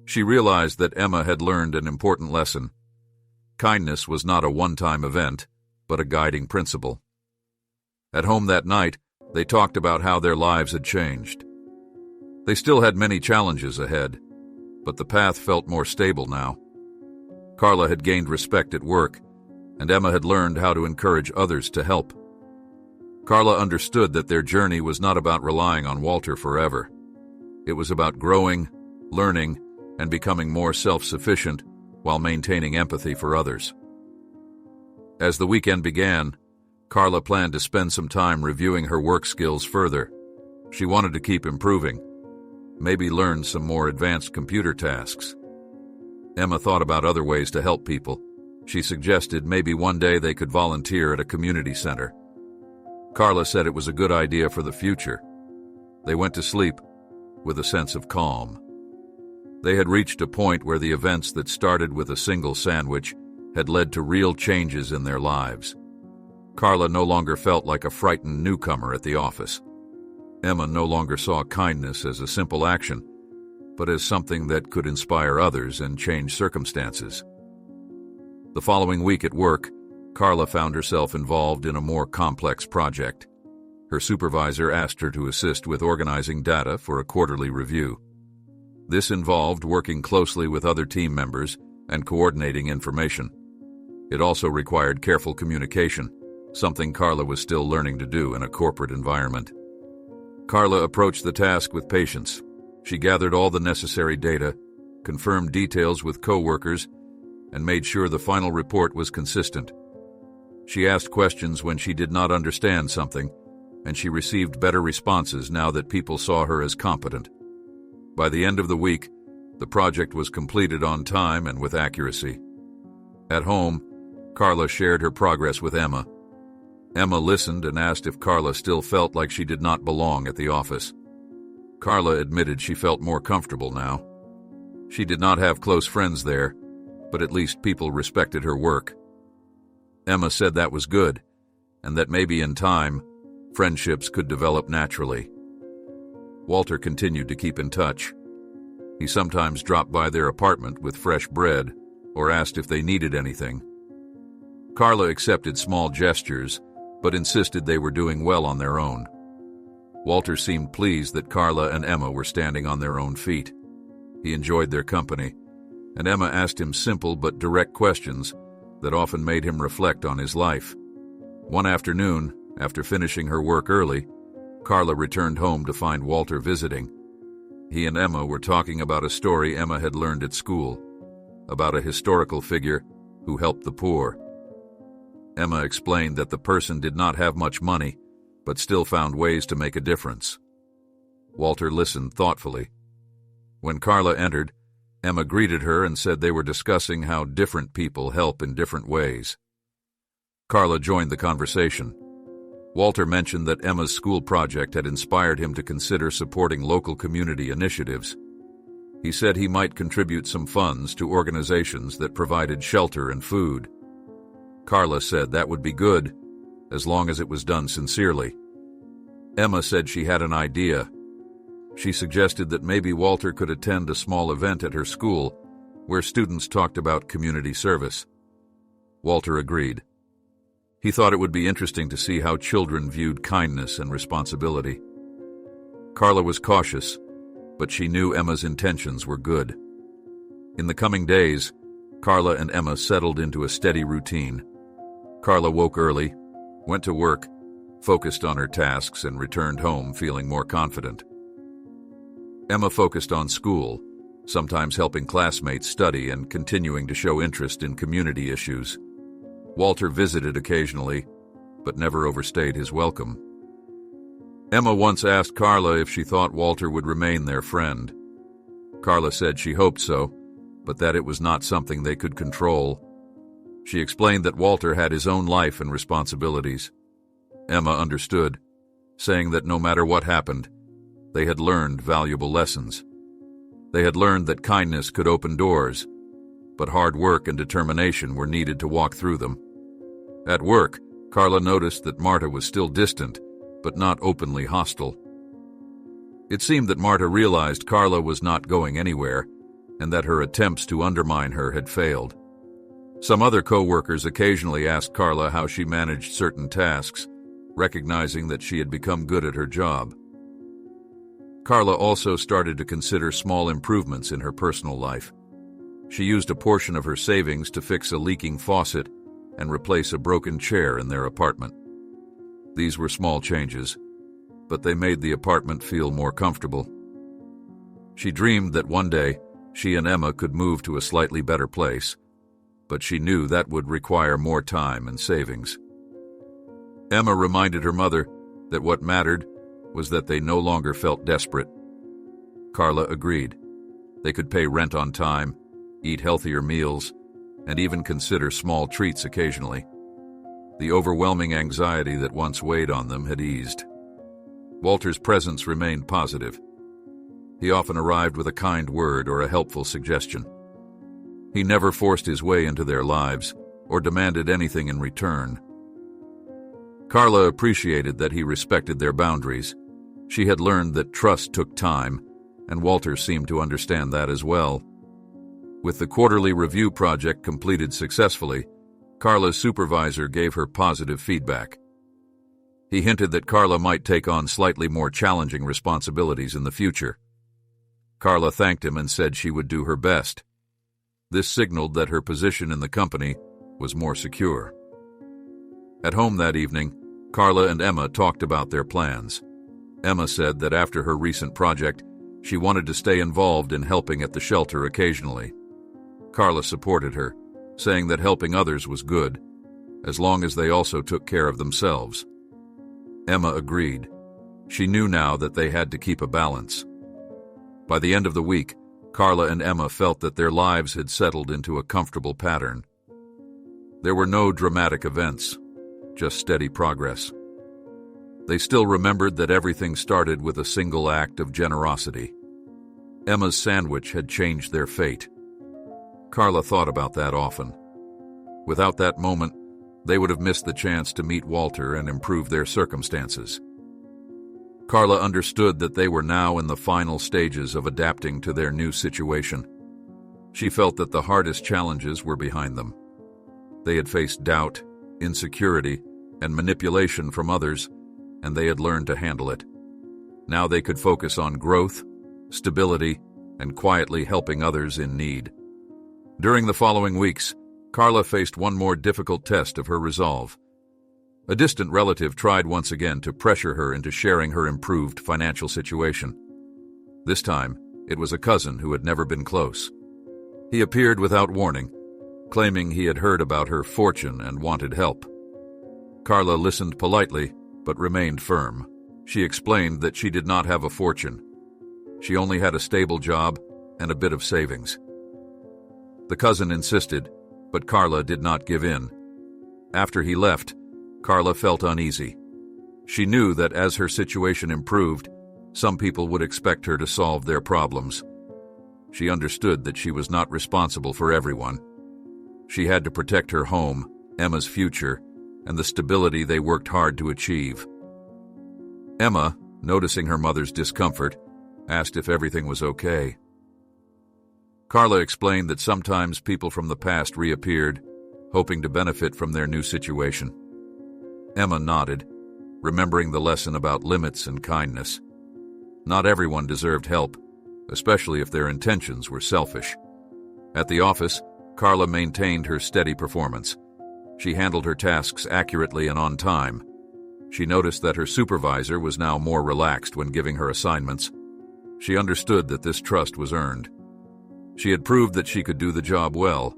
Speaker 1: She realized that Emma had learned an important lesson. Kindness was not a one-time event, but a guiding principle. At home that night, they talked about how their lives had changed. They still had many challenges ahead, but the path felt more stable now. Carla had gained respect at work, and Emma had learned how to encourage others to help. Carla understood that their journey was not about relying on Walter forever. It was about growing, learning, and becoming more self-sufficient while maintaining empathy for others. As the weekend began, Carla planned to spend some time reviewing her work skills further. She wanted to keep improving, maybe learn some more advanced computer tasks. Emma thought about other ways to help people. She suggested maybe one day they could volunteer at a community center. Carla said it was a good idea for the future. They went to sleep with a sense of calm. They had reached a point where the events that started with a single sandwich had led to real changes in their lives. Carla no longer felt like a frightened newcomer at the office. Emma no longer saw kindness as a simple action, but as something that could inspire others and change circumstances. The following week at work, Carla found herself involved in a more complex project. Her supervisor asked her to assist with organizing data for a quarterly review. This involved working closely with other team members and coordinating information. It also required careful communication, something Carla was still learning to do in a corporate environment. Carla approached the task with patience. She gathered all the necessary data, confirmed details with coworkers, and made sure the final report was consistent. She asked questions when she did not understand something, and she received better responses now that people saw her as competent. By the end of the week, the project was completed on time and with accuracy. At home, Carla shared her progress with Emma. Emma listened and asked if Carla still felt like she did not belong at the office. Carla admitted she felt more comfortable now. She did not have close friends there, but at least people respected her work. Emma said that was good, and that maybe in time, friendships could develop naturally. Walter continued to keep in touch. He sometimes dropped by their apartment with fresh bread or asked if they needed anything. Carla accepted small gestures, but insisted they were doing well on their own. Walter seemed pleased that Carla and Emma were standing on their own feet. He enjoyed their company, and Emma asked him simple but direct questions that often made him reflect on his life. One afternoon, after finishing her work early, Carla returned home to find Walter visiting. He and Emma were talking about a story Emma had learned at school, about a historical figure who helped the poor. Emma explained that the person did not have much money, but still found ways to make a difference. Walter listened thoughtfully. When Carla entered, Emma greeted her and said they were discussing how different people help in different ways. Carla joined the conversation. Walter mentioned that Emma's school project had inspired him to consider supporting local community initiatives. He said he might contribute some funds to organizations that provided shelter and food. Carla said that would be good, as long as it was done sincerely. Emma said she had an idea. She suggested that maybe Walter could attend a small event at her school where students talked about community service. Walter agreed. He thought it would be interesting to see how children viewed kindness and responsibility. Carla was cautious, but she knew Emma's intentions were good. In the coming days, Carla and Emma settled into a steady routine. Carla woke early, went to work, focused on her tasks, and returned home feeling more confident. Emma focused on school, sometimes helping classmates study and continuing to show interest in community issues. Walter visited occasionally, but never overstayed his welcome. Emma once asked Carla if she thought Walter would remain their friend. Carla said she hoped so, but that it was not something they could control. She explained that Walter had his own life and responsibilities. Emma understood, saying that no matter what happened, they had learned valuable lessons. They had learned that kindness could open doors, but hard work and determination were needed to walk through them. At work, Carla noticed that Marta was still distant, but not openly hostile. It seemed that Marta realized Carla was not going anywhere, and that her attempts to undermine her had failed. Some other co-workers occasionally asked Carla how she managed certain tasks, recognizing that she had become good at her job. Carla also started to consider small improvements in her personal life. She used a portion of her savings to fix a leaking faucet and replace a broken chair in their apartment. These were small changes, but they made the apartment feel more comfortable. She dreamed that one day she and Emma could move to a slightly better place, but she knew that would require more time and savings. Emma reminded her mother that what mattered was that they no longer felt desperate. Carla agreed. They could pay rent on time, eat healthier meals, and even consider small treats occasionally. The overwhelming anxiety that once weighed on them had eased. Walter's presence remained positive. He often arrived with a kind word or a helpful suggestion. He never forced his way into their lives or demanded anything in return. Carla appreciated that he respected their boundaries. She had learned that trust took time, and Walter seemed to understand that as well. With the quarterly review project completed successfully, Carla's supervisor gave her positive feedback. He hinted that Carla might take on slightly more challenging responsibilities in the future. Carla thanked him and said she would do her best. This signaled that her position in the company was more secure. At home that evening, Carla and Emma talked about their plans. Emma said that after her recent project, she wanted to stay involved in helping at the shelter occasionally. Carla supported her, saying that helping others was good, as long as they also took care of themselves. Emma agreed. She knew now that they had to keep a balance. By the end of the week, Carla and Emma felt that their lives had settled into a comfortable pattern. There were no dramatic events, just steady progress. They still remembered that everything started with a single act of generosity. Emma's sandwich had changed their fate. Carla thought about that often. Without that moment, they would have missed the chance to meet Walter and improve their circumstances. Carla understood that they were now in the final stages of adapting to their new situation. She felt that the hardest challenges were behind them. They had faced doubt, insecurity, and manipulation from others, and they had learned to handle it. Now they could focus on growth, stability, and quietly helping others in need. During the following weeks, Carla faced one more difficult test of her resolve. A distant relative tried once again to pressure her into sharing her improved financial situation. This time, it was a cousin who had never been close. He appeared without warning, claiming he had heard about her fortune and wanted help. Carla listened politely, but remained firm. She explained that she did not have a fortune. She only had a stable job and a bit of savings. The cousin insisted, but Carla did not give in. After he left, Carla felt uneasy. She knew that as her situation improved, some people would expect her to solve their problems. She understood that she was not responsible for everyone. She had to protect her home, Emma's future, and the stability they worked hard to achieve. Emma, noticing her mother's discomfort, asked if everything was okay. Carla explained that sometimes people from the past reappeared, hoping to benefit from their new situation. Emma nodded, remembering the lesson about limits and kindness. Not everyone deserved help, especially if their intentions were selfish. At the office, Carla maintained her steady performance. She handled her tasks accurately and on time. She noticed that her supervisor was now more relaxed when giving her assignments. She understood that this trust was earned. She had proved that she could do the job well.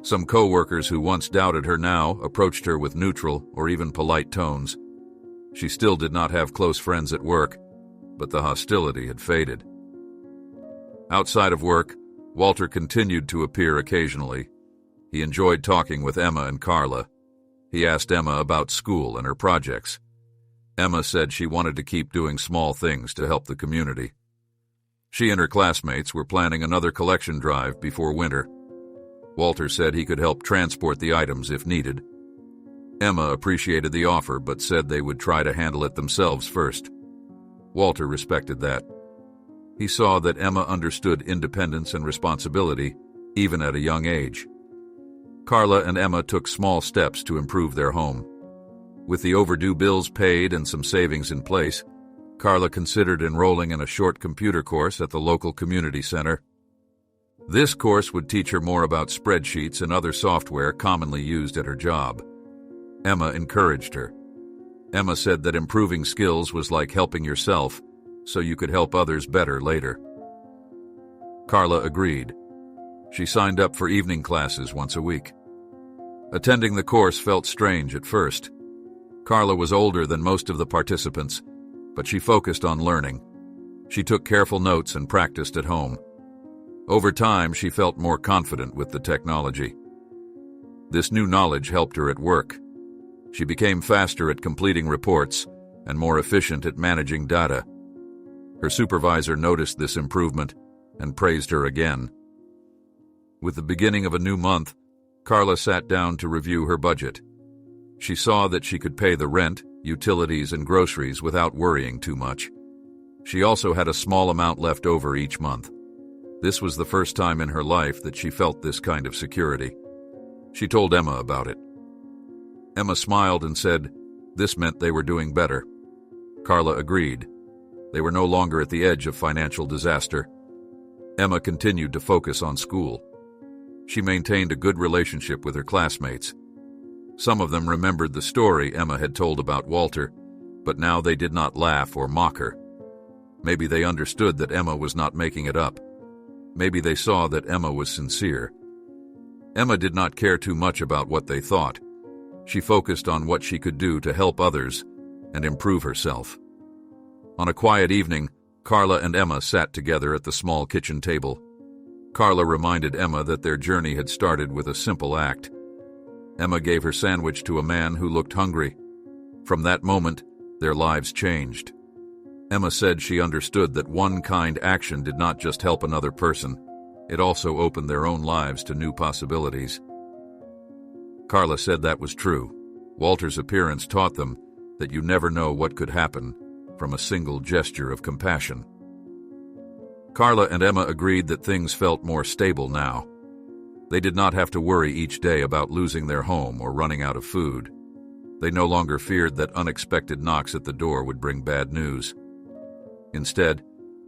Speaker 1: Some co-workers who once doubted her now approached her with neutral or even polite tones. She still did not have close friends at work, but the hostility had faded. Outside of work, Walter continued to appear occasionally. He enjoyed talking with Emma and Carla. He asked Emma about school and her projects. Emma said she wanted to keep doing small things to help the community. She and her classmates were planning another collection drive before winter. Walter said he could help transport the items if needed. Emma appreciated the offer but said they would try to handle it themselves first. Walter respected that. He saw that Emma understood independence and responsibility, even at a young age. Carla and Emma took small steps to improve their home. With the overdue bills paid and some savings in place, Carla considered enrolling in a short computer course at the local community center. This course would teach her more about spreadsheets and other software commonly used at her job. Emma encouraged her. Emma said that improving skills was like helping yourself, so you could help others better later. Carla agreed. She signed up for evening classes once a week. Attending the course felt strange at first. Carla was older than most of the participants, but she focused on learning. She took careful notes and practiced at home. Over time, she felt more confident with the technology. This new knowledge helped her at work. She became faster at completing reports and more efficient at managing data. Her supervisor noticed this improvement and praised her again. With the beginning of a new month, Carla sat down to review her budget. She saw that she could pay the rent, utilities, and groceries without worrying too much. She also had a small amount left over each month. This was the first time in her life that she felt this kind of security. She told Emma about it. Emma smiled and said this meant they were doing better. Carla agreed. They were no longer at the edge of financial disaster. Emma continued to focus on school. She maintained a good relationship with her classmates. Some of them remembered the story Emma had told about Walter, but now they did not laugh or mock her. Maybe they understood that Emma was not making it up. Maybe they saw that Emma was sincere. Emma did not care too much about what they thought. She focused on what she could do to help others and improve herself. On a quiet evening, Carla and Emma sat together at the small kitchen table. Carla reminded Emma that their journey had started with a simple act. Emma gave her sandwich to a man who looked hungry. From that moment, their lives changed. Emma said she understood that one kind action did not just help another person, it also opened their own lives to new possibilities. Carla said that was true. Walter's appearance taught them that you never know what could happen from a single gesture of compassion. Carla and Emma agreed that things felt more stable now. They did not have to worry each day about losing their home or running out of food. They no longer feared that unexpected knocks at the door would bring bad news. Instead,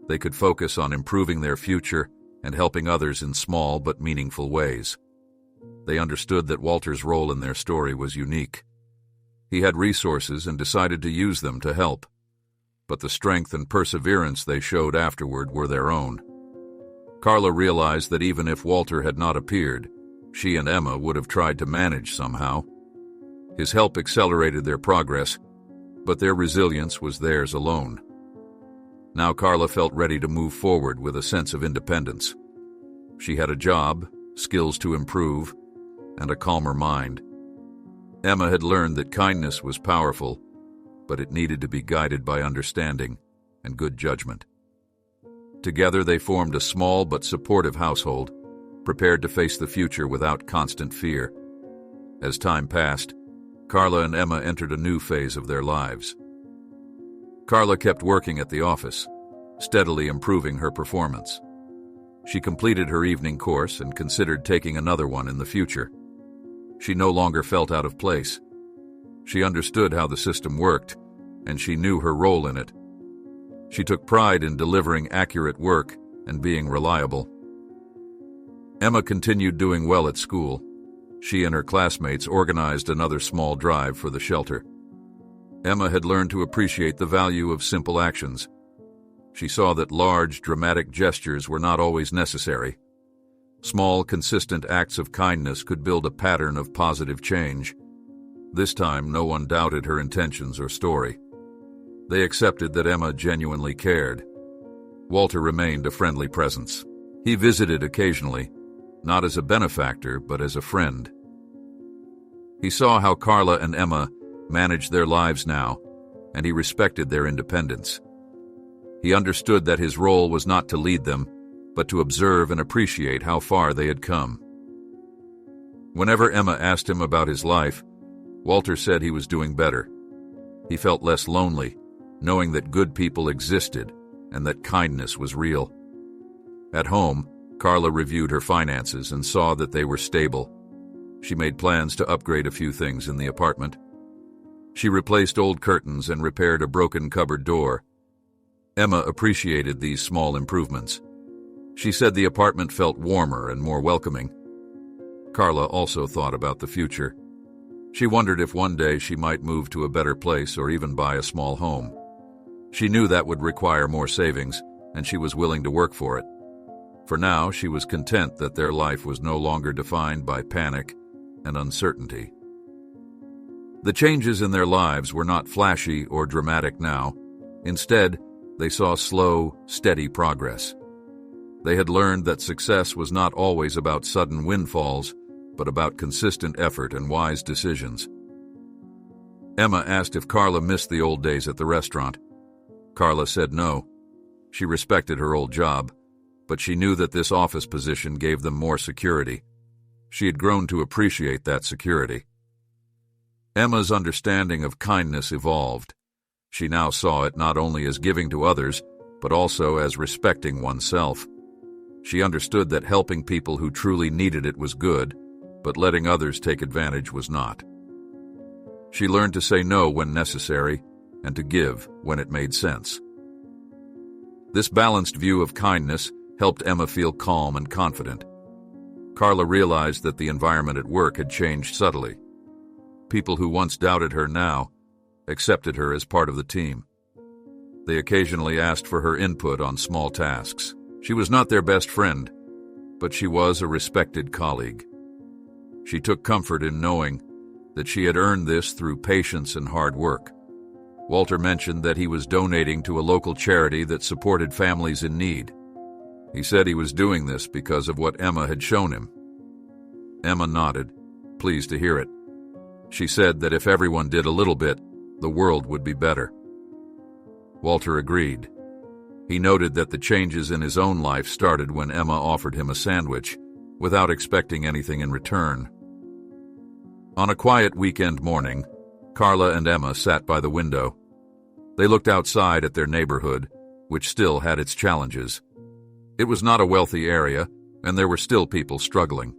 Speaker 1: they could focus on improving their future and helping others in small but meaningful ways. They understood that Walter's role in their story was unique. He had resources and decided to use them to help. But the strength and perseverance they showed afterward were their own. Carla realized that even if Walter had not appeared, she and Emma would have tried to manage somehow. His help accelerated their progress, but their resilience was theirs alone. Now Carla felt ready to move forward with a sense of independence. She had a job, skills to improve, and a calmer mind. Emma had learned that kindness was powerful, but it needed to be guided by understanding and good judgment. Together they formed a small but supportive household, prepared to face the future without constant fear. As time passed, Carla and Emma entered a new phase of their lives. Carla kept working at the office, steadily improving her performance. She completed her evening course and considered taking another one in the future. She no longer felt out of place. She understood how the system worked, and she knew her role in it. She took pride in delivering accurate work and being reliable. Emma continued doing well at school. She and her classmates organized another small drive for the shelter. Emma had learned to appreciate the value of simple actions. She saw that large, dramatic gestures were not always necessary. Small, consistent acts of kindness could build a pattern of positive change. This time, no one doubted her intentions or story. They accepted that Emma genuinely cared. Walter remained a friendly presence. He visited occasionally, not as a benefactor, but as a friend. He saw how Carla and Emma managed their lives now, and he respected their independence. He understood that his role was not to lead them, but to observe and appreciate how far they had come. Whenever Emma asked him about his life, Walter said he was doing better. He felt less lonely, knowing that good people existed and that kindness was real. At home, Carla reviewed her finances and saw that they were stable. She made plans to upgrade a few things in the apartment. She replaced old curtains and repaired a broken cupboard door. Emma appreciated these small improvements. She said the apartment felt warmer and more welcoming. Carla also thought about the future. She wondered if one day she might move to a better place or even buy a small home. She knew that would require more savings, and she was willing to work for it. For now, she was content that their life was no longer defined by panic and uncertainty. The changes in their lives were not flashy or dramatic now. Instead, they saw slow, steady progress. They had learned that success was not always about sudden windfalls, but about consistent effort and wise decisions. Emma asked if Carla missed the old days at the restaurant. Carla said no. She respected her old job, but she knew that this office position gave them more security. She had grown to appreciate that security. Emma's understanding of kindness evolved. She now saw it not only as giving to others, but also as respecting oneself. She understood that helping people who truly needed it was good, but letting others take advantage was not. She learned to say no when necessary, and to give when it made sense. This balanced view of kindness helped Emma feel calm and confident. Carla realized that the environment at work had changed subtly. People who once doubted her now accepted her as part of the team. They occasionally asked for her input on small tasks. She was not their best friend, but she was a respected colleague. She took comfort in knowing that she had earned this through patience and hard work. Walter mentioned that he was donating to a local charity that supported families in need. He said he was doing this because of what Emma had shown him. Emma nodded, pleased to hear it. She said that if everyone did a little bit, the world would be better. Walter agreed. He noted that the changes in his own life started when Emma offered him a sandwich, without expecting anything in return. On a quiet weekend morning, Carla and Emma sat by the window. They looked outside at their neighborhood, which still had its challenges. It was not a wealthy area, and there were still people struggling.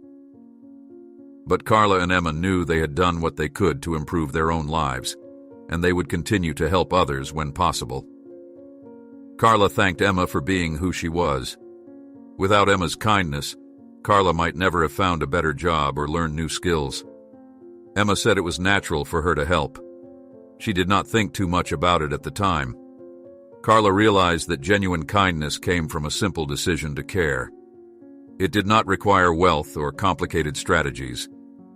Speaker 1: But Carla and Emma knew they had done what they could to improve their own lives, and they would continue to help others when possible. Carla thanked Emma for being who she was. Without Emma's kindness, Carla might never have found a better job or learned new skills. Emma said it was natural for her to help. She did not think too much about it at the time. Carla realized that genuine kindness came from a simple decision to care. It did not require wealth or complicated strategies,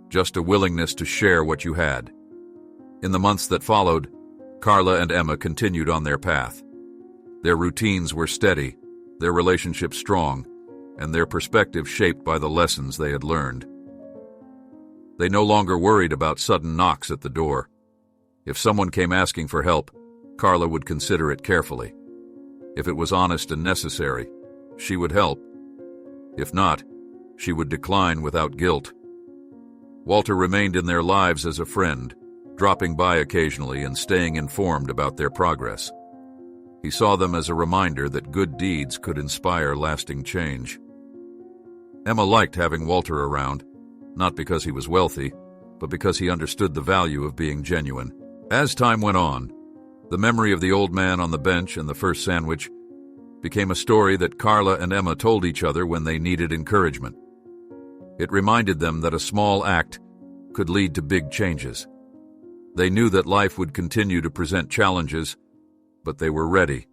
Speaker 1: just a willingness to share what you had. In the months that followed, Carla and Emma continued on their path. Their routines were steady, their relationship strong, and their perspective shaped by the lessons they had learned. They no longer worried about sudden knocks at the door. If someone came asking for help, Carla would consider it carefully. If it was honest and necessary, she would help. If not, she would decline without guilt. Walter remained in their lives as a friend, dropping by occasionally and staying informed about their progress. He saw them as a reminder that good deeds could inspire lasting change. Emma liked having Walter around, not because he was wealthy, but because he understood the value of being genuine. As time went on, the memory of the old man on the bench and the first sandwich became a story that Carla and Emma told each other when they needed encouragement. It reminded them that a small act could lead to big changes. They knew that life would continue to present challenges, but they were ready.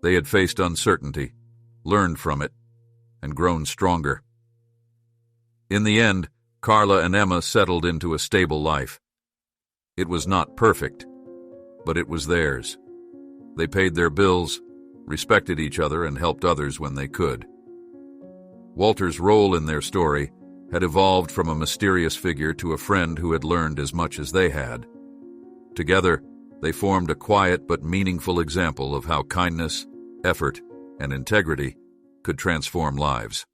Speaker 1: They had faced uncertainty, learned from it, and grown stronger. In the end, Carla and Emma settled into a stable life. It was not perfect, but it was theirs. They paid their bills, respected each other, and helped others when they could. Walter's role in their story had evolved from a mysterious figure to a friend who had learned as much as they had. Together, they formed a quiet but meaningful example of how kindness, effort, and integrity could transform lives.